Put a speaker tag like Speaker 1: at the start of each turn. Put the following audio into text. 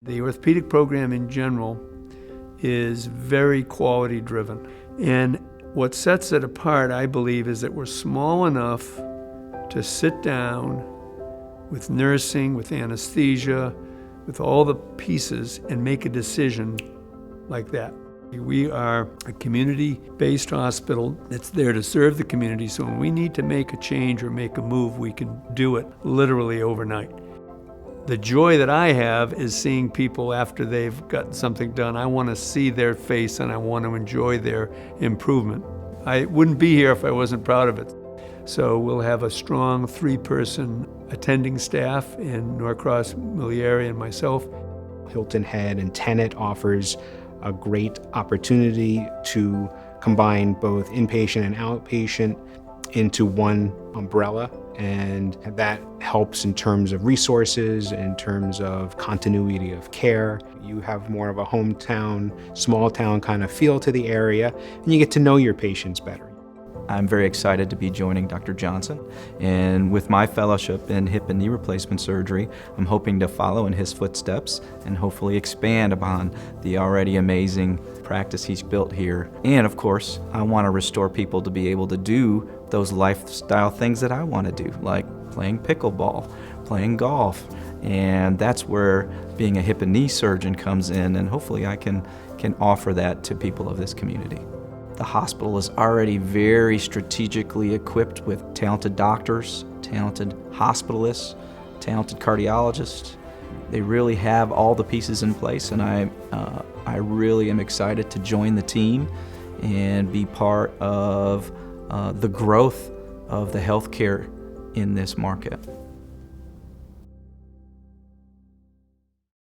Speaker 1: The orthopedic program in general is very quality driven. And what sets it apart, I believe, is that we're small enough to sit down with nursing, with anesthesia, with all the pieces and make a decision like that. We are a community-based hospital that's there to serve the community, so when we need to make a change or make a move, we can do it literally overnight. The joy that I have is seeing people after they've gotten something done. I want to see their face and I want to enjoy their improvement. I wouldn't be here if I wasn't proud of it. So we'll have a strong 3-person attending staff in Norcross, Mulieri, and myself.
Speaker 2: Hilton Head and Tenet offers a great opportunity to combine both inpatient and outpatient into one umbrella, and that helps in terms of resources, in terms of continuity of care. You have more of a hometown, small town kind of feel to the area, and you get to know your patients better.
Speaker 3: I'm very excited to be joining Dr. Johnson, and with my fellowship in hip and knee replacement surgery, I'm hoping to follow in his footsteps and hopefully expand upon the already amazing practice he's built here. And of course, I want to restore people to be able to do those lifestyle things that I want to do, like playing pickleball, playing golf, and that's where being a hip and knee surgeon comes in, and hopefully I can offer that to people of this community. The hospital is already very strategically equipped with talented doctors, talented hospitalists, talented cardiologists. They really have all the pieces in place, and I really am excited to join the team and be part of the growth of the healthcare in this market.